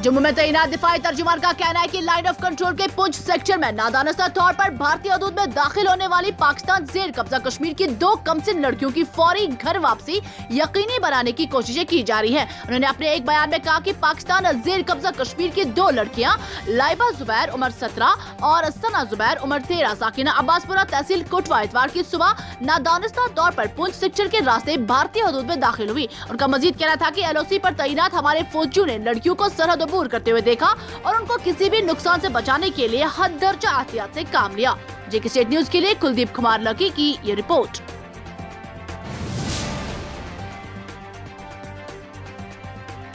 जम्मू में तैनात दिफाई तर्जुमान का कहना है कि लाइन ऑफ कंट्रोल के पुंछ सेक्टर में नादानस्ता तौर पर भारतीय हदूद में दाखिल होने वाली पाकिस्तान जेर कब्जा कश्मीर की 2 कमसिन लड़कियों की फौरी घर वापसी यकीनी बनाने की कोशिशें की जा रही है। उन्होंने अपने एक बयान में कहा कि पाकिस्तान जेर कब्जा कश्मीर की 2 लड़कियां लाइबा जुबैर उम्र 17 और सना जुबैर उम्र 13 साकिना अब्बासपुरा तहसील कोटवा इतवार की सुबह नादानस्ता तौर पर पुंछ सेक्टर के रास्ते भारतीय हदूद में दाखिल हुई। उनका मजीद कहना था कि LOC पर तैनात हमारे फौजियों ने लड़कियों को सरहद अबूर करते हुए देखा और उनको किसी भी नुकसान से बचाने के लिए हद दर्जा एहतियात से काम लिया। जेके स्टेट न्यूज के लिए कुलदीप कुमार लकी की ये रिपोर्ट।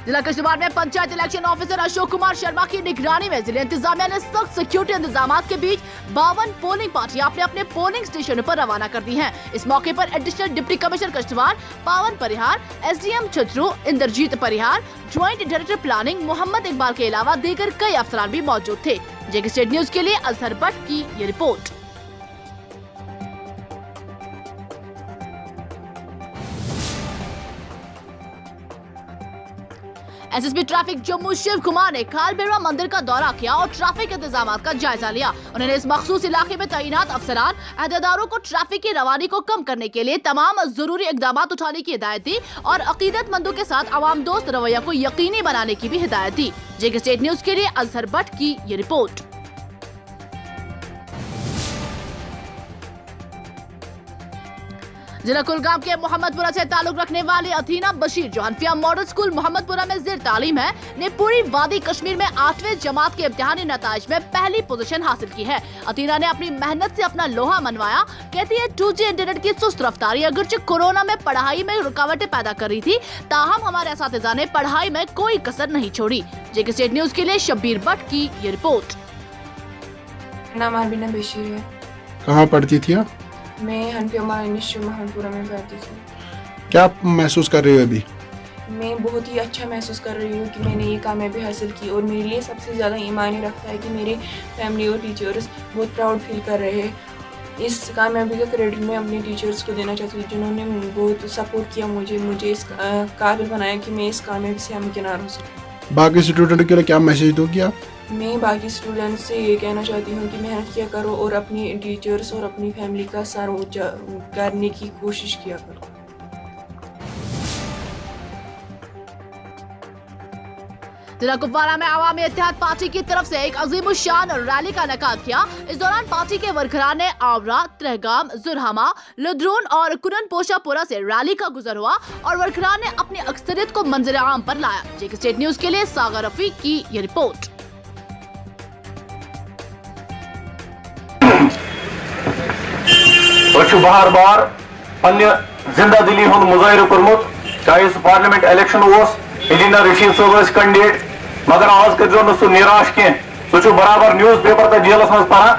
जिला किश्तवाड़ में पंचायत इलेक्शन ऑफिसर अशोक कुमार शर्मा की निगरानी में जिले इंतजामिया ने सख्त सिक्योरिटी इंतजाम के बीच 52 पोलिंग पार्टियां अपने अपने पोलिंग स्टेशनों पर रवाना कर दी हैं। इस मौके पर additional deputy commissioner Kishtwar Pawan Parihar, SDM Chhatru Inderjit Parihar, joint director planning Mohammad Iqbal के अलावा दीगर कई अफसरान भी मौजूद थे। जेके स्टेट न्यूज के लिए अजहर भट्ट की ये report. SSP traffic Jammu Shiv Kumar ने खाल बेरवा मंदिर का दौरा किया और ट्रैफिक इंतजाम का जायजा लिया। उन्होंने इस मखसूस इलाके में तैनात अफसरान अहदेदारों को ट्रैफिक की रवानी को कम करने के लिए तमाम जरूरी इकदाम उठाने की हिदायत दी और अकीदतमंदों के साथ अवाम दोस्त रवैया को यकीनी बनाने की भी हिदायत दी। जेके स्टेट न्यूज के लिए अजहर भट्ट की ये रिपोर्ट। जिला कुलगाम के मोहम्मदपुरा से ताल्लुक रखने वाली अथीना बशीर जो हनफिया मॉडल स्कूल मोहम्मदपुरा में जेर तालीम है ने पूरी वादी कश्मीर में 8वीं जमात के इम्तिहानी नताइज में पहली पोजीशन हासिल की है। अथीना ने अपनी मेहनत से अपना लोहा मनवाया। कहती है 2G इंटरनेट की सुस्त रफ्तारी अगरचे कोरोना में पढ़ाई में रुकावटें पैदा कर रही थी, ताहम हमारे असातिज़ा ने पढ़ाई में कोई कसर नहीं छोड़ी। जेके स्टेट न्यूज के लिए शब्बीर भट्ट की ये रिपोर्ट। नाम अरबिना बशीर है। कहाँ पढ़ती थी आप? मैं हनफिया मोहम्मदपुरा में पढ़ती थी। क्या आप महसूस कर रही हो अभी? मैं बहुत ही अच्छा महसूस कर रही हूँ कि मैंने ये कामयाबी हासिल की और मेरे लिए सबसे ज़्यादा ईमानी रखता है कि मेरे फैमिली और टीचर्स बहुत प्राउड फील कर रहे हैं। इस कामयाबी का क्रेडिट मैं अपने टीचर्स को देना चाहती हूँ जिन्होंने बहुत सपोर्ट किया मुझे इस काबिल बनाया कि मैं इस कामयाबी से हमकिनार हो सकूँ। बाकी स्टूडेंट के लिए क्या मैसेज दोगी आप? मैं बाकी स्टूडेंट्स से ये कहना चाहती हूँ कि मेहनत किया करो और अपनी टीचर्स और अपनी फैमिली का सर ऊंचा करने की कोशिश किया करो। जिला कुपवारा में अवामी इत्तेहाद पार्टी की तरफ से एक अजीमुशान रैली का इनेकाद किया। इस दौरान पार्टी के वर्करान ने आवरा, त्रहगाम, जुरहमा, लुद्रून और कुरन पोशापुरा से रैली का गुजर हुआ और वर्करान ने अपनी अक्सरियत को मंजर आम पर लाया। जेके स्टेट न्यूज के लिए सागर रफीक की ये रिपोर्ट। बार बार अन्य जिंदा दिली हुंद मुजाहिर कर्मुत, चाहे सह पार्लियामेंट इलेक्शन इंजीनियर रशीद साहब कैंडिडेट, मगर आज कर सह निराश कह सह बराबर न्यूज पेपर तक जेलस मज पढ़ान।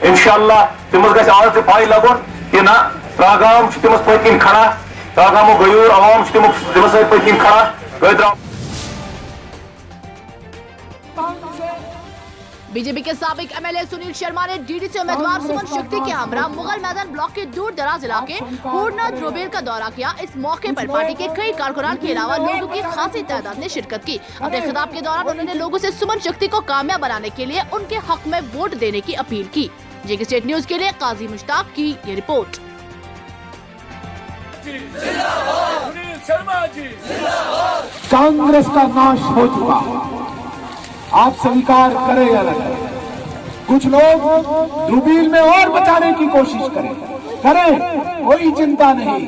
इंशाअल्लाह तमस गज आज तक पाई लगन कि ना त्रागाम तमस पकिन खड़ा, त्रागामो गयूर अवाम तमस पकिन खड़ा। बीजेपी के साबिक MLA सुनील शर्मा ने DDC उम्मीदवार सुमन शक्ति के हमरा मुगल मैदान ब्लॉक के दूर दराज इलाके हूरनाथ रोबेर का दौरा किया। इस मौके पर पार्टी के कई कारकुनान के अलावा लोगों की खासी तादाद ने शिरकत की। अपने खिताब के दौरान उन्होंने लोगों से सुमन शक्ति को कामयाब बनाने के लिए उनके हक में वोट देने की अपील की। जेके स्टेट न्यूज के लिए काजी मुश्ताक की ये रिपोर्ट। कांग्रेस का नाश हो चुका, आप स्वीकार करें या नहीं? कुछ लोग रुबील में और बचाने की कोशिश करें, कोई चिंता नहीं।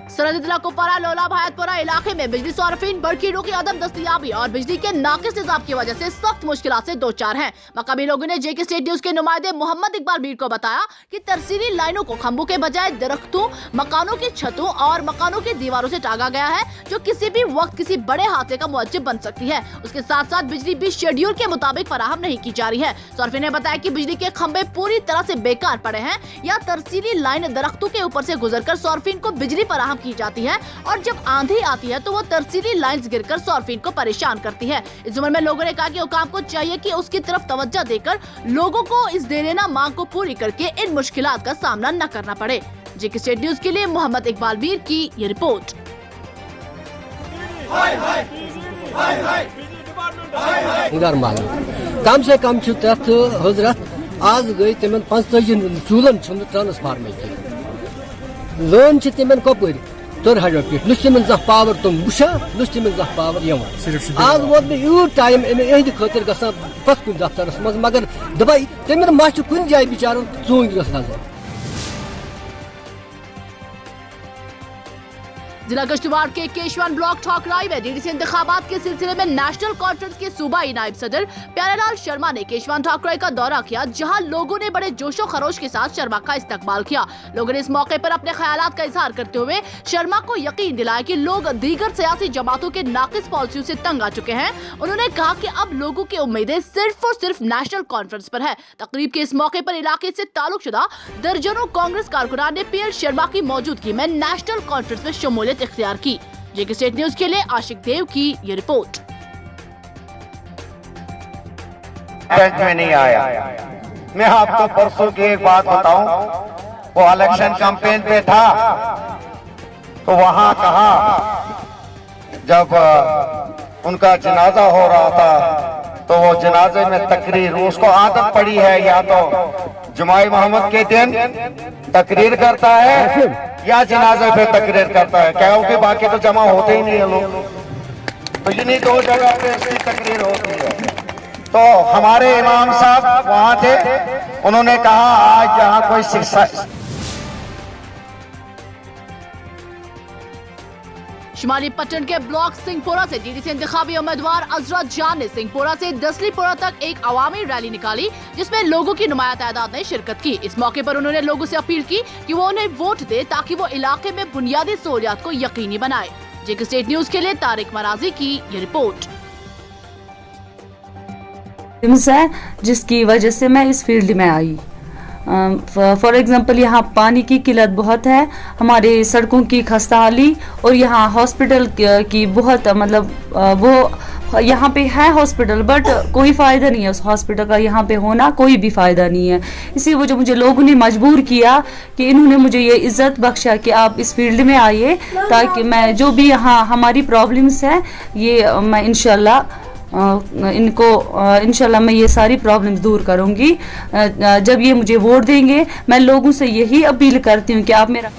सरहदी जिला कुपवारा लोला भायतपुरा इलाके में बिजली सार्फिन बड़कीरों की अदम दस्तयाबी और बिजली के नाकिस निजाम की वजह से सख्त मुश्किलात से दो चार हैं। मकामी लोगों ने जेके स्टेट न्यूज के नुमाइंदे मोहम्मद इकबाल मीर को बताया कि तरसीली लाइनों को खंभों के बजाय दरख्तों, मकानों की छतों और मकानों की दीवारों से टांगा गया है, जो किसी भी वक्त किसी बड़े हादसे का मुअज्जिब बन सकती है। उसके साथ साथ बिजली भी शेड्यूल के मुताबिक फराहम नहीं की जा रही है। सार्फिन ने बताया कि बिजली के खंभे पूरी तरह से बेकार पड़े हैं या तरसीली लाइन दरख्तों के ऊपर से गुजरकर सार्फिन को बिजली फराहम की जाती है और जब आंधी आती है तो वो तरसीली लाइंस गिरकर सार्फिन को परेशान करती है। इस उम्र में लोगों ने कहा कि हुकाम को चाहिए कि उसकी तरफ तवज्जो देकर लोगों को इस देनेना मांग को पूरी करके इन मुश्किलात का सामना न करना पड़े। जेके स्टेट न्यूज के लिए मोहम्मद इकबाल मीर की ये रिपोर्ट। कम से कम तथ हजरत आज गई तिमन 45 चूलन ट्रांसफार्मर लोन तिमन कपर 300 पे तिमन जह पावर तुम वुशा तिमन जह पावर आज वोत मे यूत टाइम एहद खतर गसान पस कुन दफ्तरस मज मगर दबाई तिमन मा कुन जाय बिचार चूंग गसान। जिला किश्तवाड़ के केशवन ब्लॉक ठोकराई में डीडीसी इंतखाबात के सिलसिले में नेशनल कॉन्फ्रेंस के सूबाई नायब सदर प्यारेलाल शर्मा ने केशवन ठोकराई का दौरा किया, जहां लोगों ने बड़े जोशो खरोश के साथ शर्मा का इस्तकबाल किया। लोगों ने इस मौके पर अपने ख्यालात का इजहार करते हुए शर्मा को यकीन दिलाया कि लोग दीगर सियासी जमातों के नाकिस पॉलिसियों से तंग आ चुके हैं। उन्होंने कहा कि अब लोगों की उम्मीदें सिर्फ और सिर्फ नेशनल कॉन्फ्रेंस पर है। तकरीब के इस मौके पर इलाके से ताल्लुकशुदा दर्जनों कांग्रेस कारकुनान ने पीएल शर्मा की मौजूदगी में नेशनल कॉन्फ्रेंस में शमूलियत इख्तियार की। जेके स्टेट न्यूज के लिए आशिक देव की ये रिपोर्ट। में नहीं आया। मैं आपको परसों की एक बात बताऊं, वो इलेक्शन कैंपेन पे था तो वहां कहा जब उनका जनाजा हो रहा था तो वो जनाजे में तकरीर, उसको आदत पड़ी है या तो जुमाई मोहम्मद के दिन तकरीर करता है या जनाजे पे तकरीर करता है, क्योंकि बाकी तो जमा होते ही नहीं है लोग, तो इन्हीं दो जगह पे इसकी तकरीर होती है। तो हमारे इमाम साहब वहां थे, उन्होंने कहा आज यहाँ कोई शिक्षा। शुमाली पट्टन के ब्लॉक सिंहपुरा से डीडीसी इंतखाबी उम्मीदवार अजरत जान ने सिंहपुरा से दसलीपुरा तक एक अवामी रैली निकाली, जिसमें लोगों की नुमाया तादाद ने शिरकत की। इस मौके पर उन्होंने लोगों से अपील की कि वो उन्हें वोट दे ताकि वो इलाके में बुनियादी सहूलियात को यकीनी बनाए। जेके स्टेट न्यूज के लिए तारिक मराजी की ये रिपोर्ट। है जिसकी वजह से मैं इस फील्ड में आई। फॉर एग्जांपल यहाँ पानी की किल्लत बहुत है, हमारे सड़कों की खस्ताहाली और यहाँ हॉस्पिटल की बहुत मतलब वो यहाँ पे है हॉस्पिटल बट कोई फ़ायदा नहीं है उस हॉस्पिटल का, यहाँ पे होना कोई भी फ़ायदा नहीं है। इसी वजह मुझे लोगों ने मजबूर किया कि इन्होंने मुझे ये इज़्ज़त बख्शा कि आप इस फील्ड में आइए ताकि मैं जो भी यहाँ हमारी प्रॉब्लम्स है ये मैं इंशाल्लाह मैं ये सारी प्रॉब्लम्स दूर करूंगी। जब ये मुझे वोट देंगे मैं लोगों से यही अपील करती हूँ कि आप मेरा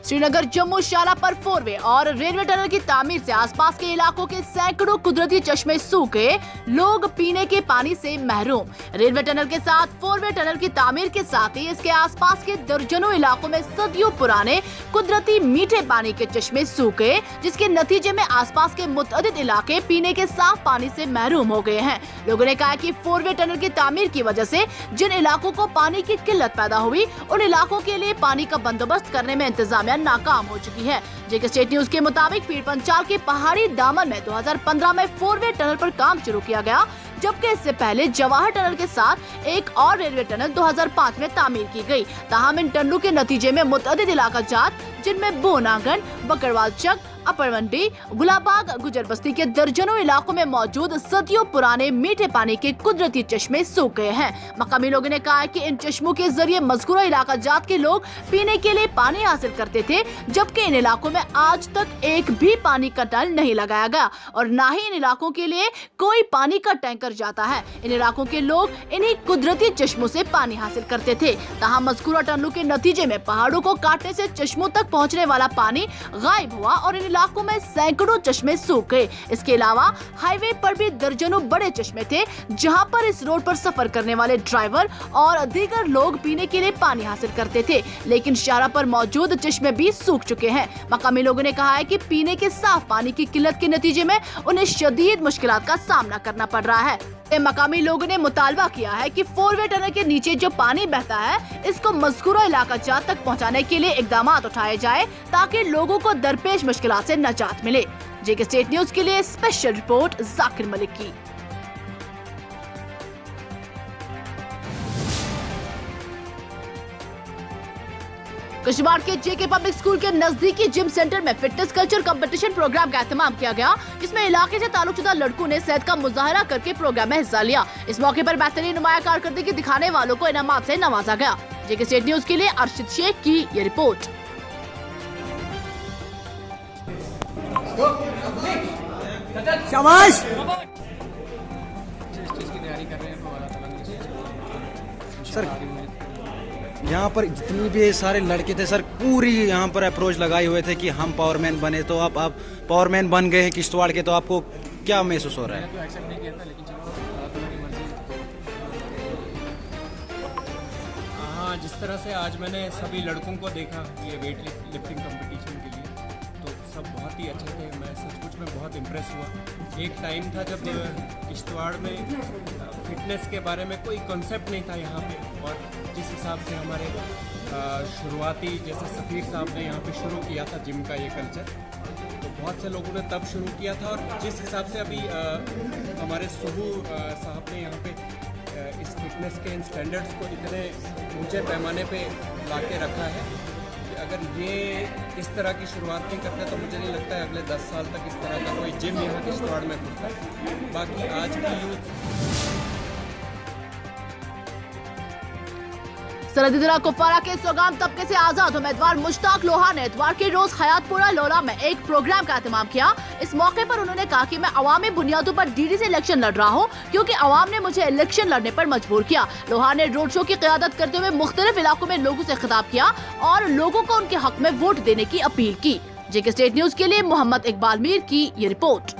श्रीनगर जम्मू शाला पर 4 वे और रेलवे टनल की तामीर से आसपास के इलाकों के सैकड़ों कुदरती चश्मे सूखे, लोग पीने के पानी से महरूम। रेलवे टनल के साथ 4 वे टनल की तामीर के साथ ही इसके आसपास के दर्जनों इलाकों में सदियों पुराने कुदरती मीठे पानी के चश्मे सूखे, जिसके नतीजे में आसपास के मुतअद्दिद इलाके पीने के साफ पानी से महरूम हो गए हैं। लोगों ने कहा कि 4 वे टनल की तामीर की वजह से जिन इलाकों को पानी की किल्लत पैदा हुई, उन इलाकों के लिए पानी का बंदोबस्त करने में इंतजामिया नाकाम हो चुकी है। जेके स्टेट न्यूज के मुताबिक पीर पंचाल के पहाड़ी दामन में 2015 में 4 वे टनल पर काम शुरू किया गया, जबकि इससे पहले जवाहर टनल के साथ एक और रेलवे टनल 2005 में तामीर की गई। ताहम इन टनलों के नतीजे में मुतअद्दिद इलाका जात जिनमें बोनागन, बकरवाल चक, अपर मंडी, गुलाबाग, गुजर बस्ती के दर्जनों इलाकों में मौजूद सदियों पुराने मीठे पानी के कुदरती चश्मे सूख गए हैं। मकामी लोगों ने कहा है कि इन चश्मों के जरिए मज़कूरा इलाका जात के लोग पीने के लिए पानी हासिल करते थे, जबकि इन इलाकों में आज तक एक भी पानी का नल नहीं लगाया गया और न ही इन इलाकों के लिए कोई पानी का टैंकर जाता है। इन इलाकों के लोग इन्हीं कुदरती चश्मों से पानी हासिल करते थे। तहाँ मज़कूरा टनलों के नतीजे में पहाड़ों को काटने से चश्मों तक पहुँचने वाला पानी गायब हुआ और इन इलाकों में सैकड़ों चश्मे सूख गए। इसके अलावा हाईवे पर भी दर्जनों बड़े चश्मे थे, जहां पर इस रोड पर सफर करने वाले ड्राइवर और दीगर लोग पीने के लिए पानी हासिल करते थे, लेकिन शाहरा पर मौजूद चश्मे भी सूख चुके हैं। मकामी लोगों ने कहा है कि पीने के साफ पानी की किल्लत के नतीजे में उन्हें शदीद मुश्किलात का सामना करना पड़ रहा है। मकामी लोगों ने मुतालबा किया है कि 4 वे टनल के नीचे जो पानी बहता है, इसको मज़कूरा इलाका जात तक पहुंचाने के लिए इकदाम उठाए जाए ताकि लोगों को दरपेश मुश्किलात से निजात मिले। जेके स्टेट न्यूज के लिए स्पेशल रिपोर्ट जाकिर मलिक की। किश्तवाड़ के जेके पब्लिक स्कूल के नजदीकी जिम सेंटर में फिटनेस कल्चर कंपटीशन प्रोग्राम का एहतमाम किया गया, जिसमें इलाके से ताल्लुकशुदा लड़कों ने सेहत का मुजाहरा करके प्रोग्राम में हिस्सा लिया। इस मौके पर बेहतरीन नुमाया कारकर्दगी दिखाने वालों को इनामात से नवाजा गया। जेके स्टेट न्यूज के लिए अर्शिद शेख की ये रिपोर्ट। शाबाश। सर यहाँ पर जितनी भी सारे लड़के थे सर, पूरी यहाँ पर अप्रोच लगाए हुए थे कि हम पावरमैन बने, तो आप पावरमैन बन गए हैं किश्तवाड़ के, तो आपको क्या महसूस हो रहा है? एक्सेप्ट नहीं किया था, लेकिन चलो तुम्हारी मर्जी। हाँ, जिस तरह से आज मैंने सभी लड़कों को देखा ये वेट लिफ्टिंग कंपटीशन के लिए, तो सब बहुत ही अच्छे थे। मैं सचमुच में बहुत इम्प्रेस हुआ। एक टाइम था जब किश्तवाड़ में फिटनेस के बारे में कोई कॉन्सेप्ट नहीं था यहाँ पे, और जिस हिसाब से हमारे शुरुआती, जैसे सफ़ीर साहब ने यहाँ पे शुरू किया था जिम का ये कल्चर, तो बहुत से लोगों ने तब शुरू किया था। और जिस हिसाब से अभी हमारे सुबू साहब ने यहाँ पे इस फिटनेस के इन स्टैंडर्ड्स को इतने ऊंचे पैमाने पे ला के रखा है कि अगर ये इस तरह की शुरुआत नहीं करते तो मुझे नहीं लगता है अगले 10 साल तक इस तरह का कोई जिम यहाँ किश्तवाड़ में खुलता है। बाकी आज की यूथ सरहदी जिला कुपवारा के सोगाम तबके से आजाद उम्मीदवार मुश्ताक लोहा ने इतवार के रोज हयातपुरा लोला में एक प्रोग्राम का एहतमाम किया। इस मौके पर उन्होंने कहा कि मैं अवामी बुनियादों पर डीडी से इलेक्शन लड़ रहा हूं, क्योंकि अवाम ने मुझे इलेक्शन लड़ने पर मजबूर किया। लोहा ने रोड शो की क़यादत करते हुए मुख्तलिफ इलाकों में लोगों से खिताब किया और लोगों को उनके हक में वोट देने की अपील की। जेके स्टेट न्यूज के लिए मोहम्मद इकबाल मीर की ये रिपोर्ट।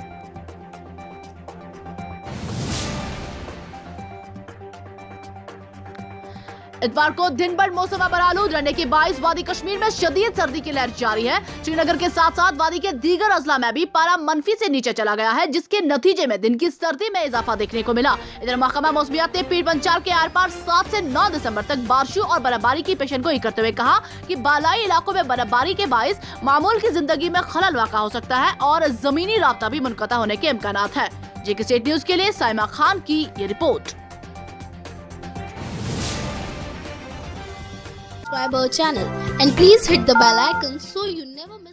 इतवार को दिन भर मौसम बरालूद रहने के बाइस वादी कश्मीर में शदीद सर्दी की लहर जारी है। श्रीनगर के साथ साथ वादी के दीगर अजला में भी पारा मनफी से नीचे चला गया है, जिसके नतीजे में दिन की सर्दी में इजाफा देखने को मिला। इधर महकमा मौसमियात ने पीर पंचाल के आर पार 7 से 9 दिसंबर तक बारिशों और बर्फबारी की पेशेनगोई करते हुए कहा कि बालाई इलाकों में बर्फबारी के बाइस मामूल की जिंदगी में खलल वाक़ा हो सकता है और जमीनी राब्ता भी मुनक़ता होने के इम्कानात है। जेके स्टेट न्यूज के लिए साइमा खान की ये report. Subscribe our channel and please hit the bell icon so you never miss